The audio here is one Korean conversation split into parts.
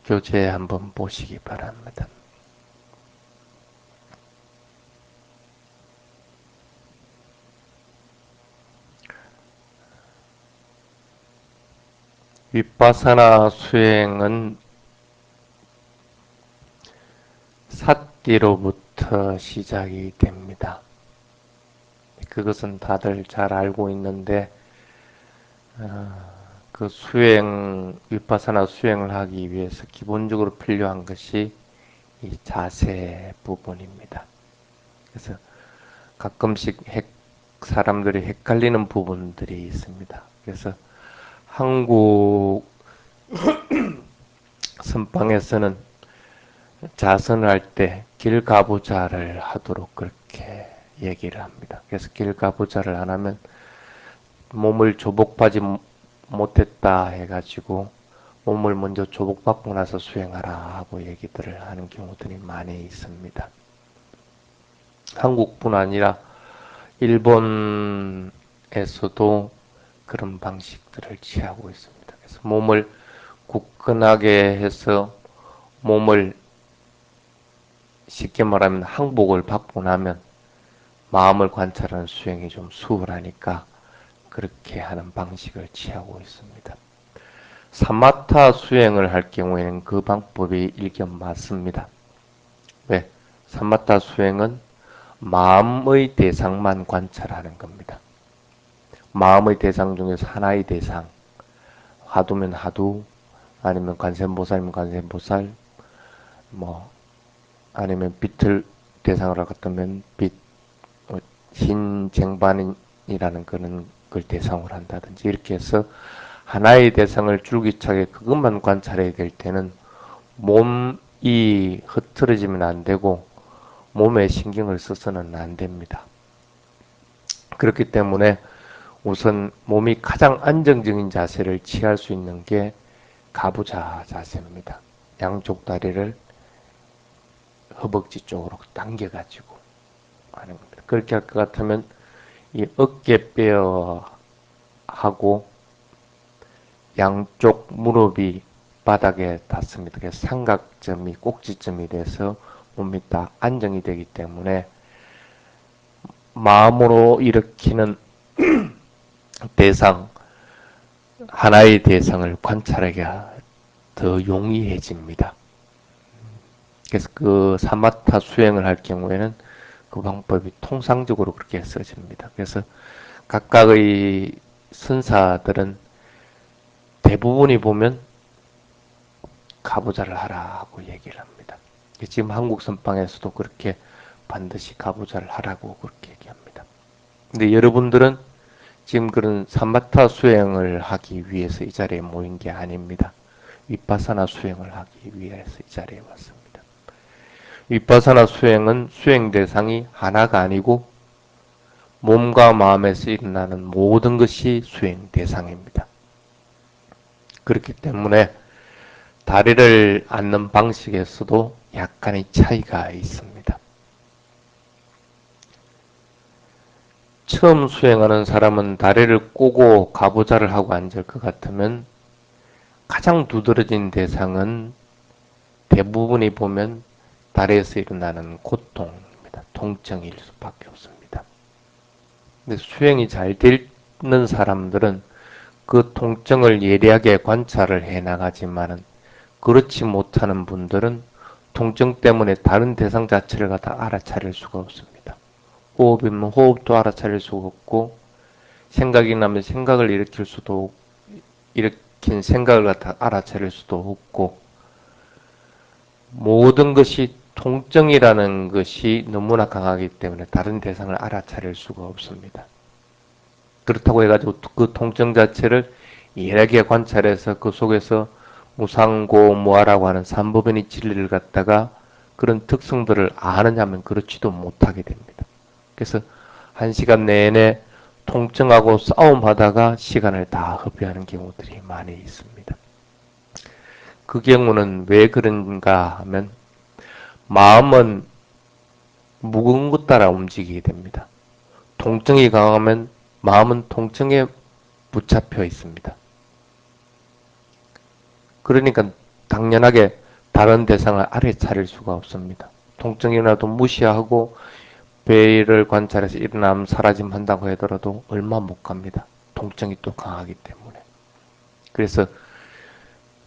교재 한번 보시기 바랍니다. 윗바사나 수행은 삿띠로부터 시작이 됩니다. 그것은 다들 잘 알고 있는데 그 윗바사나 수행을 하기 위해서 기본적으로 필요한 것이 이 자세 부분입니다. 그래서 가끔씩 사람들이 헷갈리는 부분들이 있습니다. 그래서 한국 선방에서는 자선을 할 때 길가부좌를 하도록 그렇게 얘기를 합니다. 그래서 길가부좌를 안 하면 몸을 조복하지 못했다 해가지고 몸을 먼저 조복받고 나서 수행하라 하고 얘기들을 하는 경우들이 많이 있습니다. 한국뿐 아니라 일본에서도 그런 방식들을 취하고 있습니다. 그래서 몸을 굳건하게 해서 몸을 쉽게 말하면 항복을 받고 나면 마음을 관찰하는 수행이 좀 수월하니까 그렇게 하는 방식을 취하고 있습니다. 사마타 수행을 할 경우에는 그 방법이 일견 맞습니다. 왜? 사마타 수행은 마음의 대상만 관찰하는 겁니다. 마음의 대상 중에서 하나의 대상, 화두면 화두, 아니면 관세음보살이면 관세음보살, 아니면 빛을 대상으로 갖다면 빛, 흰 쟁반이라는 그런 걸 대상으로 한다든지 이렇게 해서 하나의 대상을 줄기차게 그것만 관찰해야 될 때는 몸이 흐트러지면 안 되고 몸에 신경을 써서는 안 됩니다. 그렇기 때문에 우선 몸이 가장 안정적인 자세를 취할 수 있는 게 가부좌 자세입니다. 양쪽 다리를 허벅지 쪽으로 당겨가지고 하는 겁니다. 그렇게 할 것 같으면 이 어깨뼈하고 양쪽 무릎이 바닥에 닿습니다. 그래서 삼각점이 꼭지점이 돼서 몸이 딱 안정이 되기 때문에 마음으로 일으키는 대상, 하나의 대상을 관찰하기가 더 용이해집니다. 그래서 그 사마타 수행을 할 경우에는 그 방법이 통상적으로 그렇게 써집니다. 그래서 각각의 선사들은 대부분이 보면 가부좌를 하라 하고 얘기를 합니다. 지금 한국 선방에서도 그렇게 반드시 가부좌를 하라고 그렇게 얘기합니다. 근데 여러분들은 지금 그런 사마타 수행을 하기 위해서 이 자리에 모인 게 아닙니다. 윗바사나 수행을 하기 위해서 이 자리에 왔습니다. 윗바사나 수행은 수행 대상이 하나가 아니고 몸과 마음에서 일어나는 모든 것이 수행 대상입니다. 그렇기 때문에 다리를 앉는 방식에서도 약간의 차이가 있습니다. 처음 수행하는 사람은 다리를 꼬고 가부좌를 하고 앉을 것 같으면 가장 두드러진 대상은 대부분이 보면 다리에서 일어나는 고통입니다. 통증일 수밖에 없습니다. 근데 수행이 잘 되는 사람들은 그 통증을 예리하게 관찰을 해 나가지만은 그렇지 못하는 분들은 통증 때문에 다른 대상 자체를 갖다 알아차릴 수가 없습니다. 호흡이면 호흡도 알아차릴 수가 없고 생각이 나면 생각을 일으킨 생각을 갖다 알아차릴 수도 없고 모든 것이 통증이라는 것이 너무나 강하기 때문에 다른 대상을 알아차릴 수가 없습니다. 그렇다고 해가지고 그 통증 자체를 예리하게 관찰해서 그 속에서 무상고무아라고 하는 삼보변의 진리를 갖다가 그런 특성들을 아느냐면 그렇지도 못하게 됩니다. 그래서 1시간 내내 통증하고 싸움하다가 시간을 다 허비하는 경우들이 많이 있습니다. 그 경우는 왜 그런가 하면 마음은 무거운 것 따라 움직이게 됩니다. 통증이 강하면 마음은 통증에 붙잡혀 있습니다. 그러니까 당연하게 다른 대상을 알아차릴 수가 없습니다. 통증이라도 무시하고 배를 관찰해서 일어나면 사라짐 한다고 하더라도 얼마 못 갑니다. 통증이 또 강하기 때문에. 그래서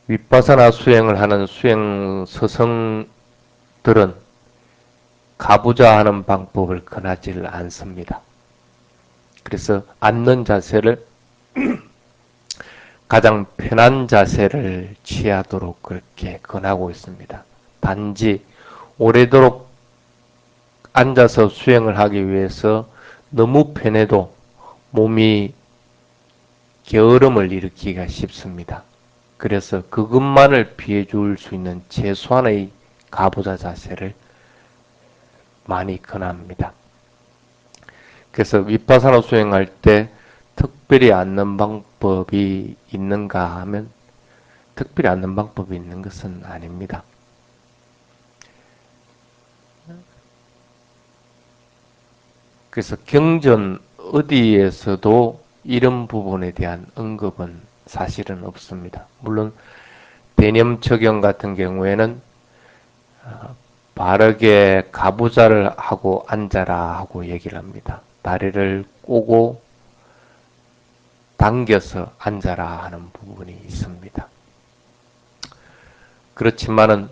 윗바사나 수행을 하는 수행 서성들은 가부좌 하는 방법을 권하지를 않습니다. 그래서 앉는 자세를 가장 편한 자세를 취하도록 그렇게 권하고 있습니다. 단지 오래도록 앉아서 수행을 하기 위해서 너무 편해도 몸이 게으름을 일으키기가 쉽습니다. 그래서 그것만을 피해 줄 수 있는 최소한의 가부좌 자세를 많이 권합니다. 그래서 윗바사나 수행할 때 특별히 앉는 방법이 있는가 하면 특별히 앉는 방법이 있는 것은 아닙니다. 그래서 경전 어디에서도 이런 부분에 대한 언급은 사실은 없습니다. 물론 대념처경 같은 경우에는 바르게 가부좌를 하고 앉아라 하고 얘기를 합니다. 다리를 꼬고 당겨서 앉아라 하는 부분이 있습니다. 그렇지만은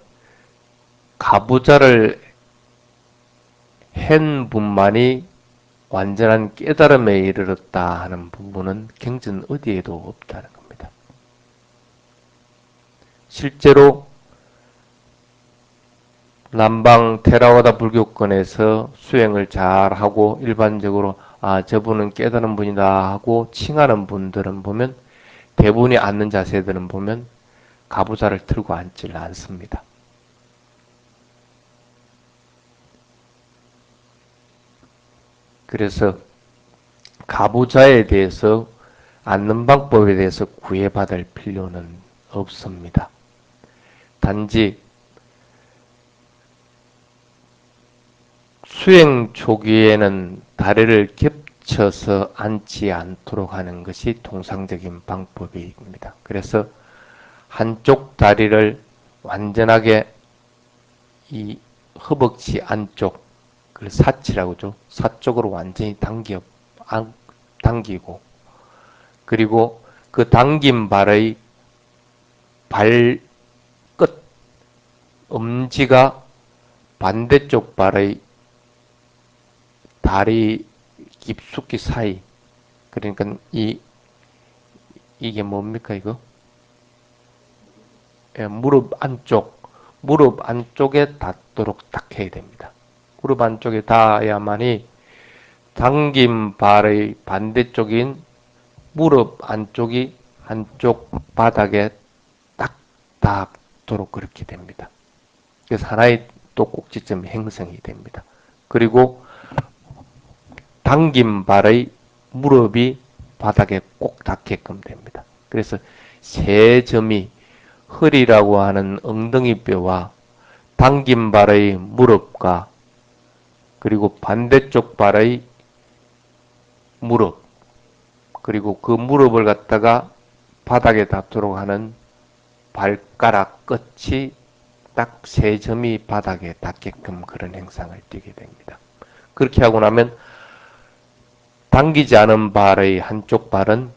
가부좌를 한 분만이 완전한 깨달음에 이르렀다 하는 부분은 경전 어디에도 없다는 겁니다. 실제로 남방 테라와다 불교권에서 수행을 잘하고 일반적으로 저분은 깨달은 분이다 하고 칭하는 분들은 보면 대부분이 앉는 자세들은 보면 가부좌를 틀고 앉지를 않습니다. 그래서 가부좌에 대해서 앉는 방법에 대해서 구애받을 필요는 없습니다. 단지 수행 초기에는 다리를 겹쳐서 앉지 않도록 하는 것이 통상적인 방법입니다. 그래서 한쪽 다리를 완전하게 이 허벅지 안쪽, 그걸 사치라고 하죠. 사쪽으로 완전히 당기고, 그리고 그 당긴 발의 발끝, 엄지가 반대쪽 발의 다리 깊숙이 사이, 그러니까 이게 뭡니까 이거? 무릎 안쪽에 닿도록 딱 해야 됩니다. 무릎 안쪽에 닿아야만이 당긴 발의 반대쪽인 무릎 안쪽이 한쪽 바닥에 딱 닿도록 그렇게 됩니다. 그래서 하나의 또 꼭지점이 형성이 됩니다. 그리고 당긴 발의 무릎이 바닥에 꼭 닿게끔 됩니다. 그래서 세 점이 허리라고 하는 엉덩이 뼈와 당긴 발의 무릎과 그리고 반대쪽 발의 무릎, 그리고 그 무릎을 갖다가 바닥에 닿도록 하는 발가락 끝이 딱 세 점이 바닥에 닿게끔 그런 행상을 띠게 됩니다. 그렇게 하고 나면 당기지 않은 발의 한쪽 발은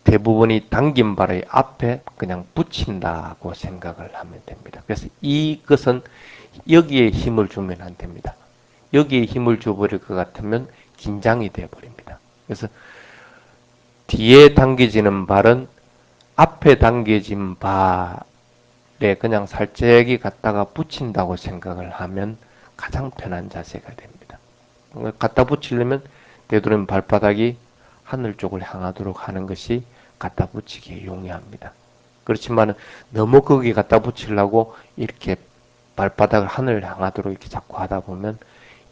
대부분이 당긴 발의 앞에 그냥 붙인다고 생각을 하면 됩니다. 그래서 이것은 여기에 힘을 주면 안 됩니다. 여기에 힘을 줘버릴 것 같으면 긴장이 되어버립니다. 그래서 뒤에 당겨지는 발은 앞에 당겨진 발에 그냥 살짝이 갖다가 붙인다고 생각을 하면 가장 편한 자세가 됩니다. 갖다 붙이려면 되도록이면 발바닥이 하늘 쪽을 향하도록 하는 것이 갖다 붙이기에 용이합니다. 그렇지만 너무 거기 갖다 붙이려고 이렇게 발바닥을 하늘 향하도록 이렇게 자꾸 하다 보면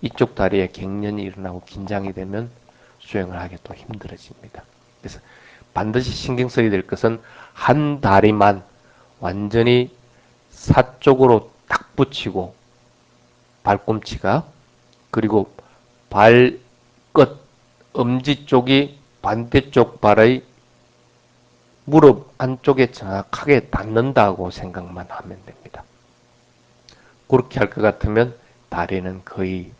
이쪽 다리에 갱년이 일어나고 긴장이 되면 수행을 하기 또 힘들어집니다. 그래서 반드시 신경 써야 될 것은 한 다리만 완전히 사쪽으로 딱 붙이고 발꿈치가, 그리고 발끝 엄지 쪽이 반대쪽 발의 무릎 안쪽에 정확하게 닿는다고 생각만 하면 됩니다. 그렇게 할 것 같으면 다리는 거의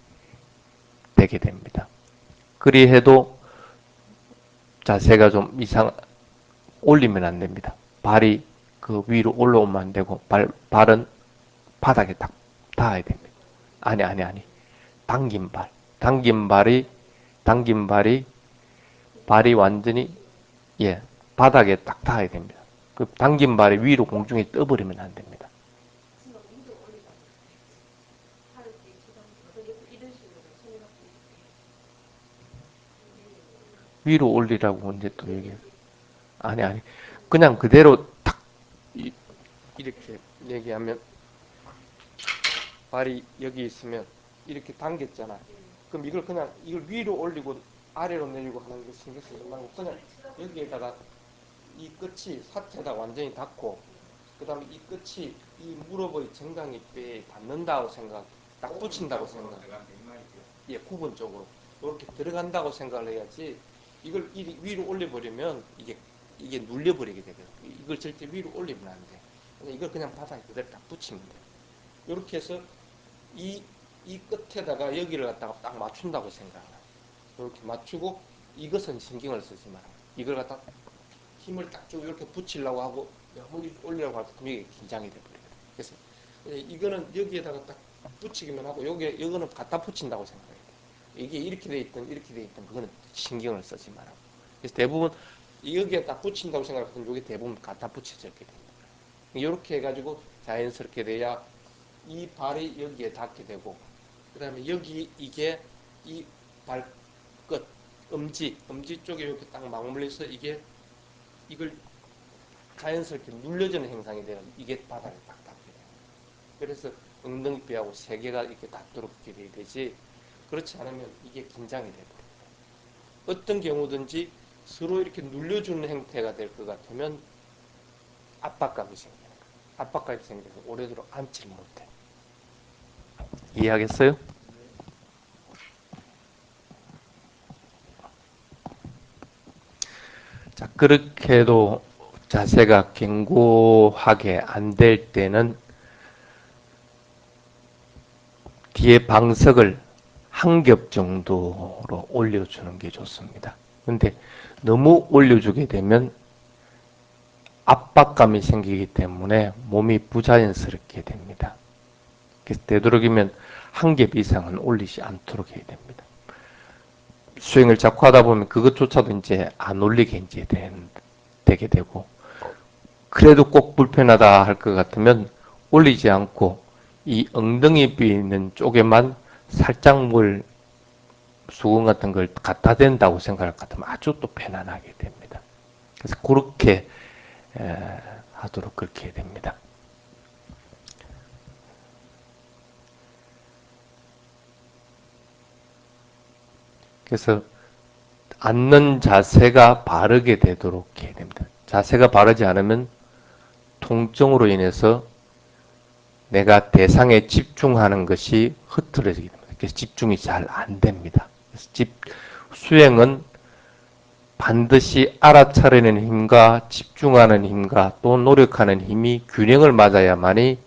되게 됩니다. 그리 해도 자세가 좀 올리면 안 됩니다. 발이 그 위로 올라오면 안 되고, 발은 바닥에 딱 닿아야 됩니다. 아니. 당긴 발. 당긴 발이 완전히, 예, 바닥에 딱 닿아야 됩니다. 그 당긴 발이 위로 공중에 떠버리면 안 됩니다. 위로 올리라고 언제 또 얘기해요? 아니. 그냥 그대로 탁, 이렇게 얘기하면, 발이 여기 있으면 이렇게 당겼잖아. 그럼 이걸 위로 올리고 아래로 내리고 하는 게 신경 쓰지 말고 그냥 여기에다가 이 끝이 사태에다 완전히 닿고 그 다음에 이 끝이 이 무릎의 정강이뼈에 닿는다고 생각, 딱 붙인다고 생각. 예, 부분적으로 이렇게 들어간다고 생각을 해야지. 이걸 위로 올려버리면 이게 눌려버리게 되거든. 이걸 절대 위로 올리면 안 돼. 이걸 그냥 바닥에 그대로 딱 붙이면 돼. 이렇게 해서 이 끝에다가 여기를 갖다가 딱 맞춘다고 생각해. 이렇게 맞추고 이것은 신경을 쓰지 마라. 이걸 갖다 힘을 딱 쭉 이렇게 붙이려고 하고 너무 올리려고 할 때 이게 긴장이 돼버려요. 그래서 이거는 여기에다가 딱 붙이기만 하고 이거는 갖다 붙인다고 생각해요. 이게 이렇게 돼 있든 이렇게 돼 있든 그거는 신경을 쓰지 마라. 그래서 대부분 여기에 딱 붙인다고 생각하면 이게 대부분 갖다 붙여져 있게 됩니다. 이렇게 해가지고 자연스럽게 돼야 이 발이 여기에 닿게 되고 그 다음에 이게 이 발끝 엄지 쪽에 이렇게 딱 맞물려서 이걸 자연스럽게 눌려주는 행상이 돼요. 이게 바닥에 딱 닿게 돼요. 그래서 엉덩이뼈하고 세 개가 이렇게 닿도록 돼야 되지. 그렇지 않으면 이게 긴장이 돼버려요. 어떤 경우든지 서로 이렇게 눌려주는 형태가 될 것 같으면 압박감이 생겨요. 압박감이 생겨서 오래도록 앉지 못해. 이해하겠어요? 자, 그렇게 해도 자세가 견고하게 안 될 때는 뒤에 방석을 한 겹 정도로 올려주는 게 좋습니다. 근데 너무 올려주게 되면 압박감이 생기기 때문에 몸이 부자연스럽게 됩니다. 그래서 되도록이면 한 겹 이상은 올리지 않도록 해야 됩니다. 수행을 자꾸 하다 보면 그것조차도 이제 안 올리게 이제 되게 되고, 그래도 꼭 불편하다 할 것 같으면 올리지 않고 이 엉덩이 뼈 있는 쪽에만 살짝 수건 같은 걸 갖다 댄다고 생각할 것 같으면 아주 또 편안하게 됩니다. 그래서 그렇게 하도록 그렇게 됩니다. 그래서 앉는 자세가 바르게 되도록 해야 됩니다. 자세가 바르지 않으면 통증으로 인해서 내가 대상에 집중하는 것이 흐트러지게 됩니다. 그래서 집중이 잘 안 됩니다. 그래서 수행은 반드시 알아차리는 힘과 집중하는 힘과 또 노력하는 힘이 균형을 맞아야만이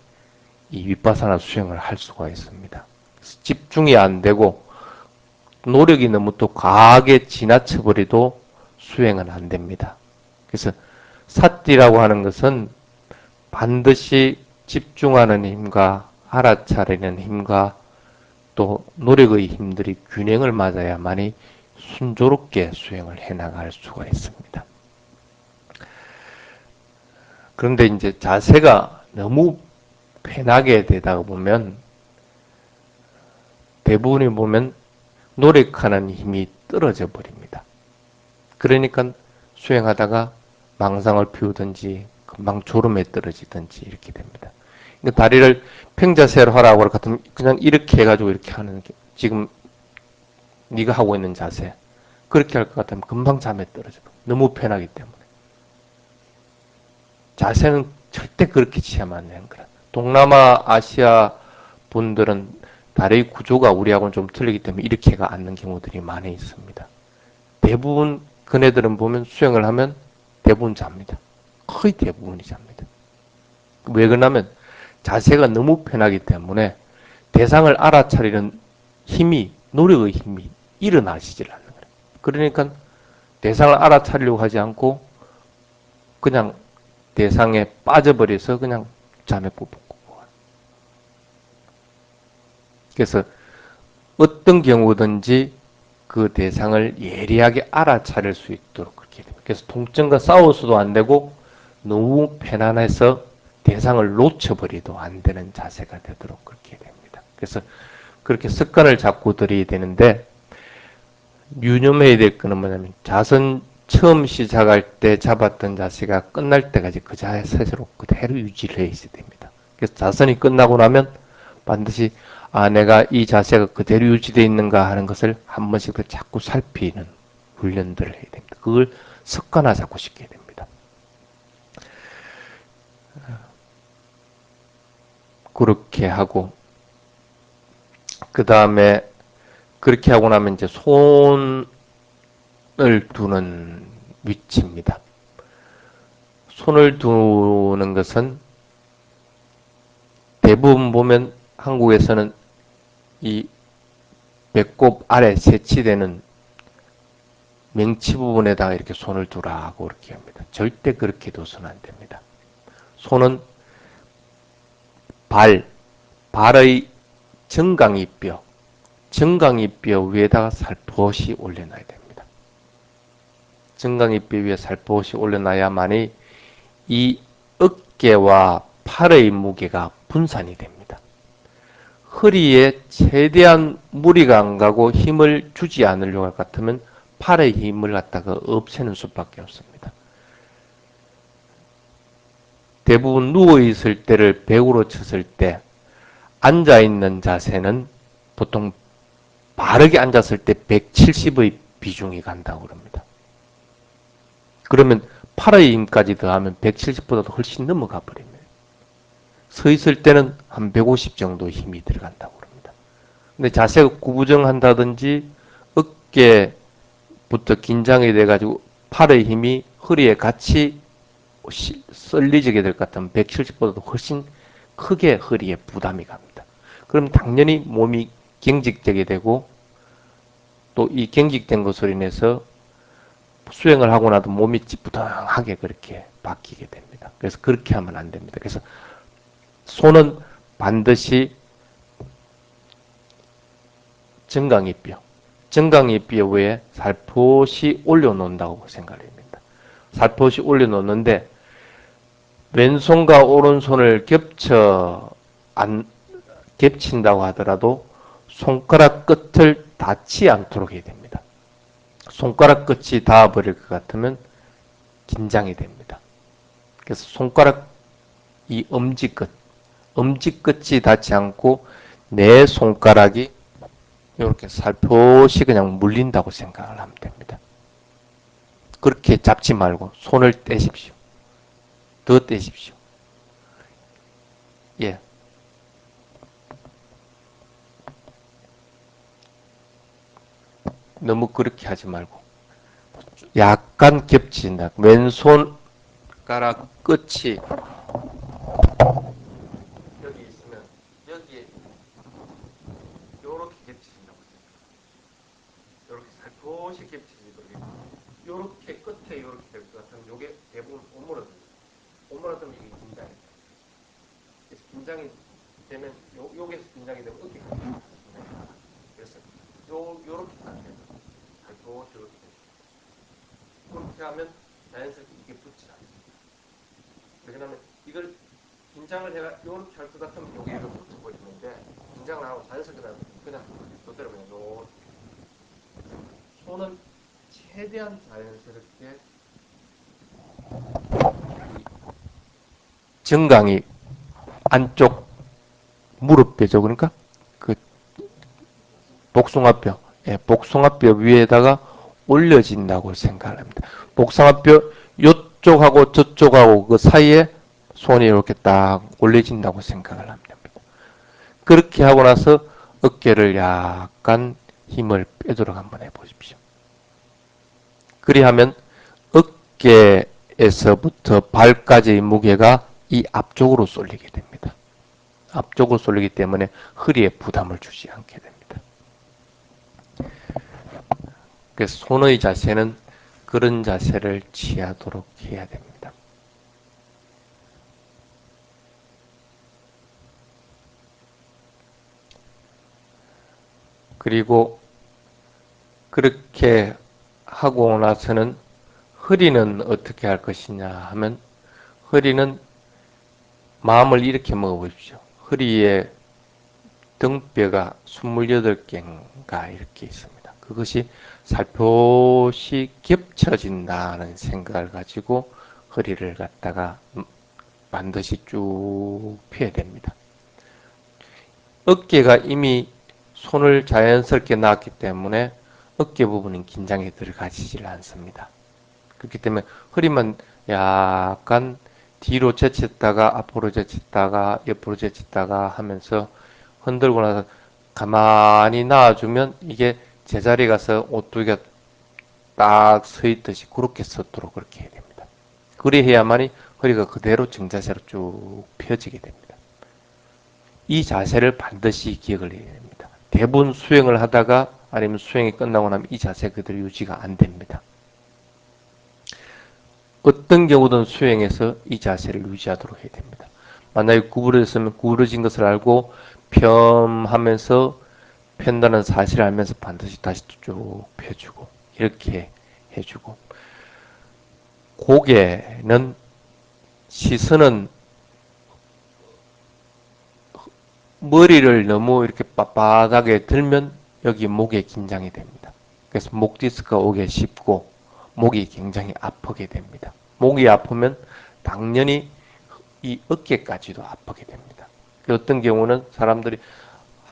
이 윗바사나 수행을 할 수가 있습니다. 집중이 안 되고 노력이 너무 또 과하게 지나쳐버려도 수행은 안 됩니다. 그래서 사띠라고 하는 것은 반드시 집중하는 힘과 알아차리는 힘과 또 노력의 힘들이 균형을 맞아야만이 순조롭게 수행을 해나갈 수가 있습니다. 그런데 이제 자세가 너무 편하게 되다 보면 대부분이 보면 노력하는 힘이 떨어져 버립니다. 그러니까 수행하다가 망상을 피우든지 금방 졸음에 떨어지든지 이렇게 됩니다. 그러니까 다리를 평자세로 하라고 할 것 같으면 그냥 이렇게 해가지고 이렇게 하는 게 지금 네가 하고 있는 자세 그렇게 할 것 같으면 금방 잠에 떨어져. 너무 편하기 때문에. 자세는 절대 그렇게 취하면 안 되는 거라. 동남아, 아시아 분들은 다리 구조가 우리하고는 좀 틀리기 때문에 이렇게가 않는 경우들이 많이 있습니다. 대부분 그네들은 보면 수행을 하면 대부분 잡니다. 거의 대부분이 잡니다. 왜 그러냐면 자세가 너무 편하기 때문에 대상을 알아차리는 힘이, 노력의 힘이 일어나시질 않는 거예요. 그러니까 대상을 알아차리려고 하지 않고 그냥 대상에 빠져버려서 그냥 잠에 뽀뽀고. 그래서 어떤 경우든지 그 대상을 예리하게 알아차릴 수 있도록 그렇게 됩니다. 그래서 통증과 싸워서도 안 되고 너무 편안해서 대상을 놓쳐버리도 안 되는 자세가 되도록 그렇게 됩니다. 그래서 그렇게 습관을 잡고 들여야 되는데 유념해야 될 거는 뭐냐면 자선 처음 시작할 때 잡았던 자세가 끝날 때까지 그 자세로 그대로 유지를 해야 됩니다. 그래서 자선이 끝나고 나면 반드시 내가 이 자세가 그대로 유지되어 있는가 하는 것을 한 번씩 더 자꾸 살피는 훈련들을 해야 됩니다. 그걸 습관화 자꾸 시켜야 됩니다. 그렇게 하고 그 다음에 그렇게 하고 나면 이제 손을 두는 위치입니다. 손을 두는 것은 대부분 보면 한국에서는 이 배꼽 아래 세치되는 명치 부분에다가 이렇게 손을 두라고 이렇게 합니다. 절대 그렇게 둬서는 안 됩니다. 손은 발의 정강이뼈 위에다가 살포시 올려놔야 됩니다. 정강이뼈 위에 살포시 올려놔야만이 이 어깨와 팔의 무게가 분산이 됩니다. 허리에 최대한 무리가 안 가고 힘을 주지 않으려고 할 것 같으면 팔의 힘을 갖다가 없애는 수밖에 없습니다. 대부분 누워있을 때를 100으로 쳤을 때 앉아있는 자세는 보통 바르게 앉았을 때 170의 비중이 간다고 그럽니다. 그러면 팔의 힘까지 더하면 170보다도 훨씬 넘어가 버립니다. 서 있을 때는 한 150 정도 힘이 들어간다고 그럽니다. 근데 자세가 구부정한다든지 어깨부터 긴장이 돼가지고 팔의 힘이 허리에 같이 썰리지게 될 것 같으면 170보다도 훨씬 크게 허리에 부담이 갑니다. 그럼 당연히 몸이 경직되게 되고 또 이 경직된 것으로 인해서 수행을 하고 나도 몸이 찌뿌둥하게 그렇게 바뀌게 됩니다. 그래서 그렇게 하면 안 됩니다. 그래서 손은 반드시 정강이뼈 위에 살포시 올려놓는다고 생각합니다. 살포시 올려놓는데 왼손과 오른손을 겹친다고 하더라도 손가락 끝을 닿지 않도록 해야 됩니다. 손가락 끝이 닿아버릴 것 같으면 긴장이 됩니다. 그래서 손가락 이 엄지 끝이 닿지 않고 내 손가락이 이렇게 살포시 그냥 물린다고 생각을 하면 됩니다. 그렇게 잡지 말고 손을 떼십시오. 더 떼십시오. 예. 너무 그렇게 하지 말고 약간 겹친다. 왼손가락 끝이 여기 있으면 여기에 요렇게 겹친다고 생각해요. 요렇게 살포시 겹치도록 요렇게 끝에 요렇게 될 것 같으면 요게 대부분 오므라들면 이게 긴장이 돼요. 그래서 긴장이 되면 요게서 긴장이 되면 어깨가 긴장이 돼요. 그래서 요렇게 가세요. 살포시 요렇게 돼요. 그렇게 하면 자연스럽게 이게 붙지 않습니다. 왜냐하면 이걸 긴장을 제가 이렇게 할 것 같으면 여기 이렇게 붙어버리는데 긴장을 안 하고 자연스럽게 그냥 그대로 그냥 요렇게 손은 최대한 자연스럽게 정강이 안쪽 무릎뼈죠. 그러니까 그 복숭아뼈 위에다가 올려진다고 생각을 합니다. 복숭아뼈 이쪽하고 저쪽하고 그 사이에 손이 이렇게 딱 올려진다고 생각을 하면 됩니다. 그렇게 하고 나서 어깨를 약간 힘을 빼도록 한번 해보십시오. 그리하면 어깨 머리에서부터 발까지의 무게가 이 앞쪽으로 쏠리게 됩니다. 앞쪽으로 쏠리기 때문에 허리에 부담을 주지 않게 됩니다. 그래서 손의 자세는 그런 자세를 취하도록 해야 됩니다. 그리고 그렇게 하고 나서는 허리는 어떻게 할 것이냐 하면 허리는 마음을 이렇게 먹어보십시오. 허리에 등뼈가 28개인가 이렇게 있습니다. 그것이 살포시 겹쳐진다는 생각을 가지고 허리를 갖다가 반드시 쭉 펴야 됩니다. 어깨가 이미 손을 자연스럽게 놨기 때문에 어깨 부분은 긴장이 들어가지질 않습니다. 그렇기 때문에 허리만 약간 뒤로 제쳤다가 앞으로 제쳤다가 옆으로 제쳤다가 하면서 흔들고 나서 가만히 놔주면 이게 제자리에 가서 오뚜기가 딱 서 있듯이 그렇게 섰도록 그렇게 해야 됩니다. 그래야만이 허리가 그대로 정자세로 쭉 펴지게 됩니다. 이 자세를 반드시 기억을 해야 됩니다. 대부분 수행을 하다가 아니면 수행이 끝나고 나면 이 자세 그대로 유지가 안 됩니다. 어떤 경우든 수행에서 이 자세를 유지하도록 해야 됩니다. 만약에 구부러졌으면 구부러진 것을 알고 펴하면서 편다는 사실을 알면서 반드시 다시 쭉 펴주고 이렇게 해주고 고개는 시선은 머리를 너무 이렇게 빳빳하게 들면 여기 목에 긴장이 됩니다. 그래서 목 디스크가 오기 쉽고 목이 굉장히 아프게 됩니다. 목이 아프면 당연히 이 어깨까지도 아프게 됩니다. 어떤 경우는 사람들이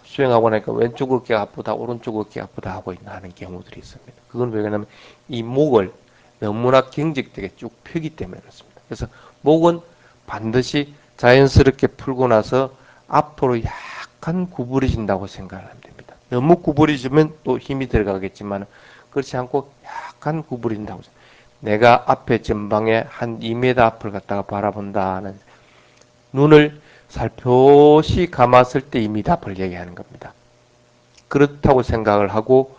수행하고 나니까 왼쪽 어깨가 아프다, 오른쪽 어깨가 아프다 하고 하는 경우들이 있습니다. 그건 왜 그러냐면 이 목을 너무나 경직되게 쭉 펴기 때문에 그렇습니다. 그래서 목은 반드시 자연스럽게 풀고 나서 앞으로 약간 구부러진다고 생각을 하면 됩니다. 너무 구부러지면 또 힘이 들어가겠지만 그렇지 않고 약간 구부린다고 생각합니다. 내가 앞에 전방에 한 2m 앞을 갖다가 바라본다는 눈을 살포시 감았을 때 2m 앞을 얘기하는 겁니다. 그렇다고 생각을 하고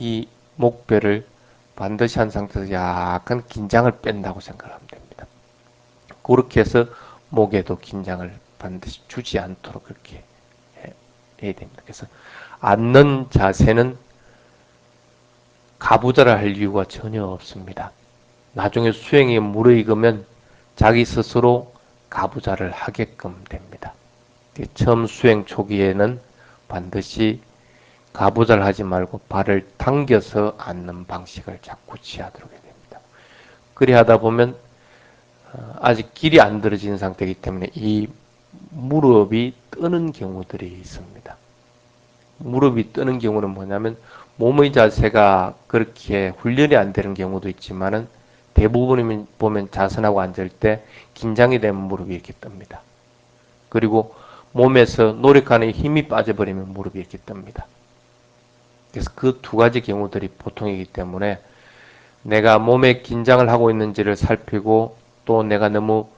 이 목뼈를 반드시 한 상태에서 약간 긴장을 뺀다고 생각하면 됩니다. 그렇게 해서 목에도 긴장을 반드시 주지 않도록 그렇게 해야 됩니다. 그래서 앉는 자세는 가부좌를 할 이유가 전혀 없습니다. 나중에 수행에 무르익으면 자기 스스로 가부좌를 하게끔 됩니다. 처음 수행 초기에는 반드시 가부좌를 하지 말고 발을 당겨서 앉는 방식을 자꾸 취하도록 해야 됩니다. 그리 하다 보면 아직 길이 안 들어진 상태이기 때문에 이 무릎이 뜨는 경우들이 있습니다. 무릎이 뜨는 경우는 뭐냐면 몸의 자세가 그렇게 훈련이 안 되는 경우도 있지만은 대부분 보면 자선하고 앉을 때 긴장이 되면 무릎이 이렇게 뜹니다. 그리고 몸에서 노력하는 힘이 빠져버리면 무릎이 이렇게 뜹니다. 그래서 그 두 가지 경우들이 보통이기 때문에 내가 몸에 긴장을 하고 있는지를 살피고 또 내가 너무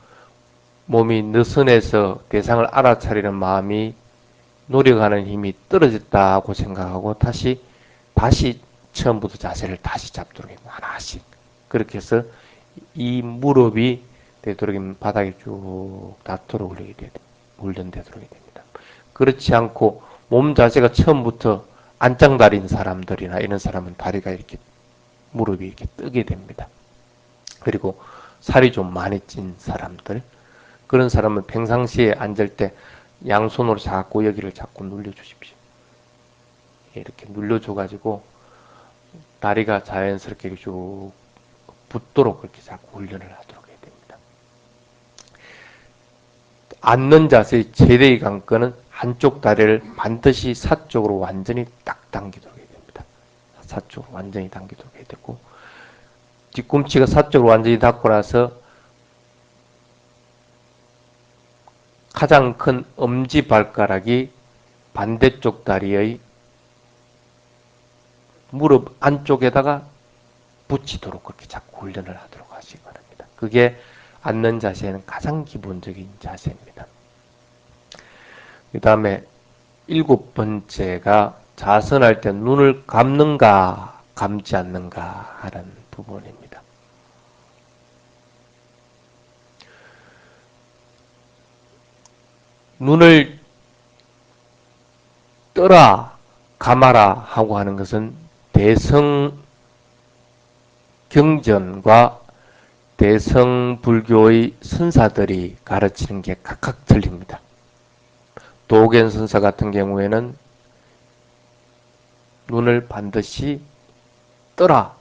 몸이 느슨해서 대상을 알아차리는 마음이 노력하는 힘이 떨어졌다고 생각하고 다시 처음부터 자세를 다시 잡도록 해요. 하나씩. 그렇게 해서 이 무릎이 되도록이면 바닥에 쭉 닿도록 훈련되도록 됩니다. 그렇지 않고 몸 자세가 처음부터 안짱다리인 사람들이나 이런 사람은 다리가 이렇게 무릎이 이렇게 뜨게 됩니다. 그리고 살이 좀 많이 찐 사람들 그런 사람은 평상시에 앉을 때 양손으로 자꾸 여기를 자꾸 눌러주십시오. 이렇게 눌러줘가지고 다리가 자연스럽게 쭉 붙도록 그렇게 자꾸 훈련을 하도록 해야 됩니다. 앉는 자세의 최대의 관건은 한쪽 다리를 반드시 사쪽으로 완전히 딱 당기도록 해야 됩니다. 사쪽으로 완전히 당기도록 해야 되고 뒤꿈치가 사쪽으로 완전히 닿고 나서 가장 큰 엄지발가락이 반대쪽 다리의 무릎 안쪽에다가 붙이도록 그렇게 자꾸 훈련을 하도록 하시기 바랍니다. 그게 앉는 자세는 가장 기본적인 자세입니다. 그 다음에 7번째가 자선할 때 눈을 감는가 감지 않는가 하는 부분입니다. 눈을 떠라 감아라 하고 하는 것은 대성 경전과 대성 불교의 선사들이 가르치는 게 각각 틀립니다. 도겐 선사 같은 경우에는 눈을 반드시 떠라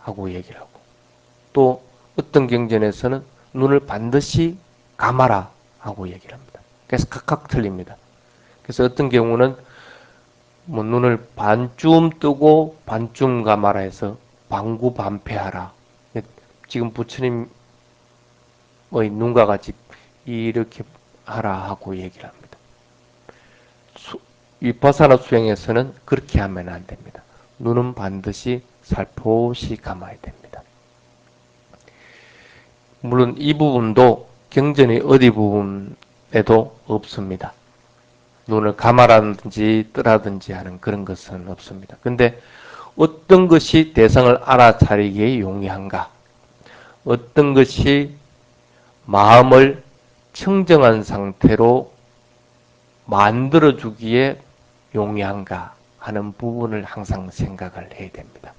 하고 얘기를 하고, 또 어떤 경전에서는 눈을 반드시 감아라 하고 얘기를 합니다. 그래서 각각 틀립니다. 그래서 어떤 경우는 뭐 눈을 반쯤 뜨고 반쯤 감아라 해서 방구반패하라. 지금 부처님의 눈과 같이 이렇게 하라 하고 얘기를 합니다. 위파사나 수행에서는 그렇게 하면 안 됩니다. 눈은 반드시 살포시 감아야 됩니다. 물론 이 부분도 경전의 어디 부분에도 없습니다. 눈을 감아라든지 뜨라든지 하는 그런 것은 없습니다. 근데 어떤 것이 대상을 알아차리기에 용이한가? 어떤 것이 마음을 청정한 상태로 만들어주기에 용이한가 하는 부분을 항상 생각을 해야 됩니다.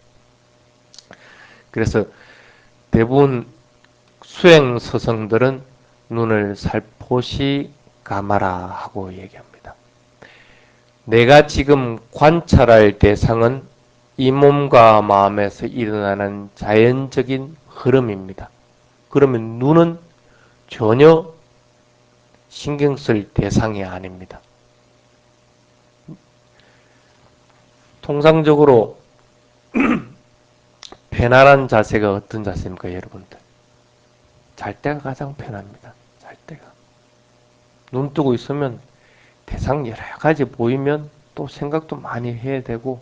그래서 대부분 수행 서성들은 눈을 살포시 감아라 하고 얘기합니다. 내가 지금 관찰할 대상은 이 몸과 마음에서 일어나는 자연적인 흐름입니다. 그러면 눈은 전혀 신경 쓸 대상이 아닙니다. 통상적으로 편안한 자세가 어떤 자세입니까, 여러분들? 잘 때가 가장 편합니다. 잘 때가. 눈 뜨고 있으면 대상 여러 가지 보이면 또 생각도 많이 해야 되고,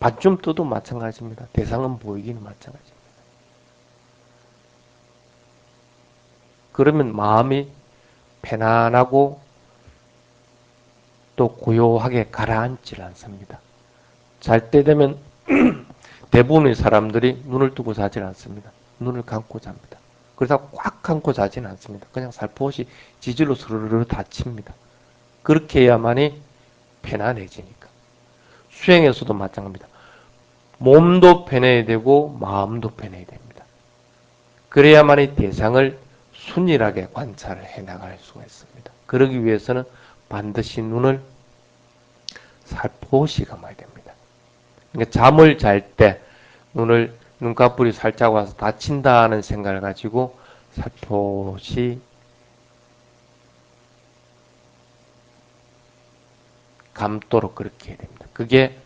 반쯤 떠도 마찬가지입니다. 대상은 보이기는 마찬가지입니다. 그러면 마음이 편안하고 또 고요하게 가라앉질 않습니다. 잘 때 되면 대부분의 사람들이 눈을 뜨고 자질 않습니다. 눈을 감고 잡니다. 그러다 꽉 감고 자지는 않습니다. 그냥 살포시 지질로 스르르 닫힙니다. 그렇게 해야만이 편안해지니까. 수행에서도 마찬가지입니다. 몸도 편해야 되고 마음도 편해야 됩니다. 그래야만이 대상을 순일하게 관찰을 해나갈 수가 있습니다. 그러기 위해서는 반드시 눈을 살포시 감아야 됩니다. 그러니까 잠을 잘 때 눈을 눈꺼풀이 살짝 와서 다친다는 생각을 가지고 살포시 감도록 그렇게 해야 됩니다. 그게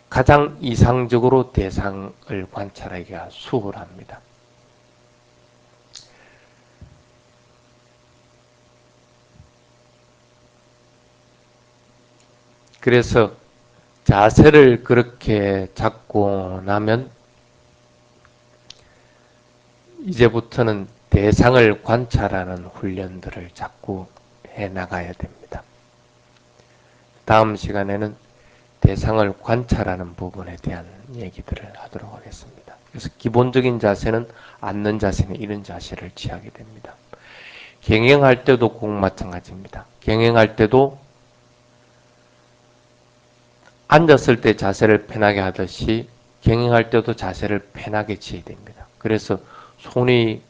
가장 이상적으로 대상을 관찰하기가 수월합니다. 그래서 자세를 그렇게 잡고 나면 이제부터는 대상을 관찰하는 훈련들을 자꾸 해나가야 됩니다. 다음 시간에는 대상을 관찰하는 부분에 대한 얘기들을 하도록 하겠습니다. 그래서 기본적인 자세는 앉는 자세는 이런 자세를 취하게 됩니다. 경행할 때도 꼭 마찬가지입니다. 경행할 때도 앉았을 때 자세를 편하게 하듯이 경행할 때도 자세를 편하게 취해야 됩니다. 그래서 손이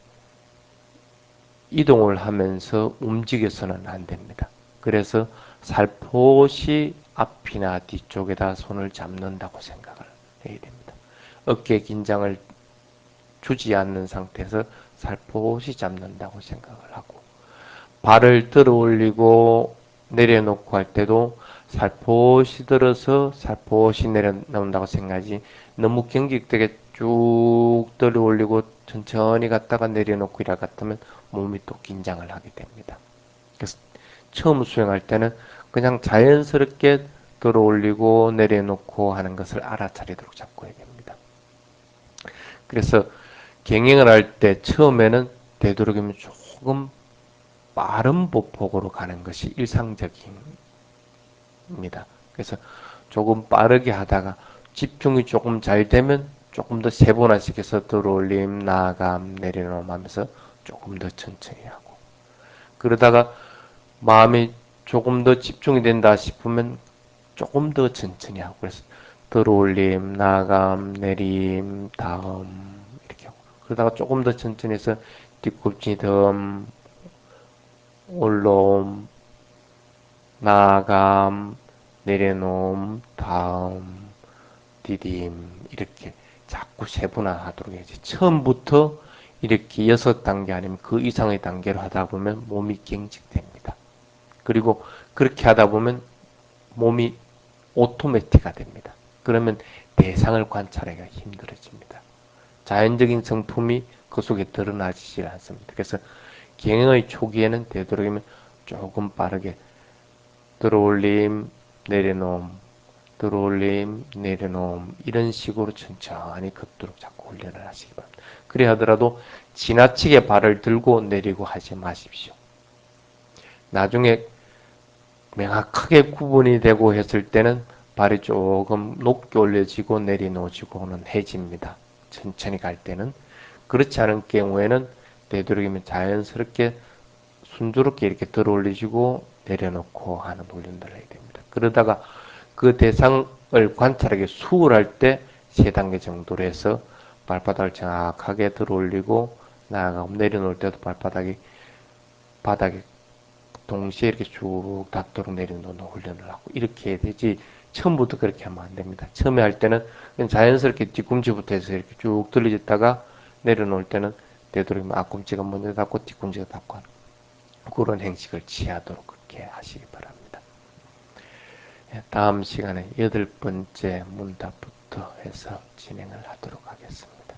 이동을 하면서 움직여서는 안 됩니다. 그래서 살포시 앞이나 뒤쪽에다 손을 잡는다고 생각을 해야 됩니다. 어깨 긴장을 주지 않는 상태에서 살포시 잡는다고 생각을 하고, 발을 들어 올리고 내려놓고 할 때도 살포시 들어서 살포시 내려놓는다고 생각하지, 너무 경직되게 쭉 들어 올리고 천천히 갔다가 내려놓고 이라 같으면 몸이 또 긴장을 하게 됩니다. 그래서 처음 수행할 때는 그냥 자연스럽게 들어 올리고 내려놓고 하는 것을 알아차리도록 잡고 해야 됩니다. 그래서 경행을 할 때 처음에는 되도록이면 조금 빠른 보폭으로 가는 것이 일상적입니다. 그래서 조금 빠르게 하다가 집중이 조금 잘 되면 조금 더 세분화시켜서 들어올림, 나감, 내려놓음 하면서 조금 더 천천히 하고, 그러다가 마음이 조금 더 집중이 된다 싶으면 조금 더 천천히 하고, 그래서 들어올림, 나감, 내림, 다음 이렇게 하고, 그러다가 조금 더 천천히 해서 뒤꿈치 덤, 올라옴, 나감, 내려놓음, 다음, 디딤 이렇게 자꾸 세분화하도록 해야지. 처음부터 이렇게 6단계 아니면 그 이상의 단계로 하다 보면 몸이 경직됩니다. 그리고 그렇게 하다 보면 몸이 오토매틱화 됩니다. 그러면 대상을 관찰하기가 힘들어집니다. 자연적인 성품이 그 속에 드러나지 않습니다. 그래서 경영의 초기에는 되도록이면 조금 빠르게 들어올림, 내려놓음, 들어올림, 내려놓음 이런 식으로 천천히 걷도록 자꾸 훈련을 하시기 바랍니다. 그래 하더라도 지나치게 발을 들고 내리고 하지 마십시오. 나중에 명확하게 구분이 되고 했을 때는 발이 조금 높게 올려지고 내려놓아지고는 해집니다. 천천히 갈 때는. 그렇지 않은 경우에는 되도록이면 자연스럽게 순조롭게 이렇게 들어 올리시고 내려놓고 하는 훈련들을 해야 됩니다. 그러다가 그 대상을 관찰하기 수월할 때 3단계 정도로 해서 발바닥을 정확하게 들어 올리고 나아가고, 내려놓을 때도 발바닥이 바닥에 동시에 이렇게 쭉 닿도록 내려놓는 훈련을 하고 이렇게 해야 되지, 처음부터 그렇게 하면 안 됩니다. 처음에 할 때는 그냥 자연스럽게 뒤꿈치부터 해서 이렇게 쭉 들려졌다가 내려놓을 때는 되도록이면 앞꿈치가 먼저 닿고 뒤꿈치가 닿고 하는 그런 행식을 취하도록 그렇게 하시기 바랍니다. 다음 시간에 8번째 문답부터 해서 진행을 하도록 하겠습니다.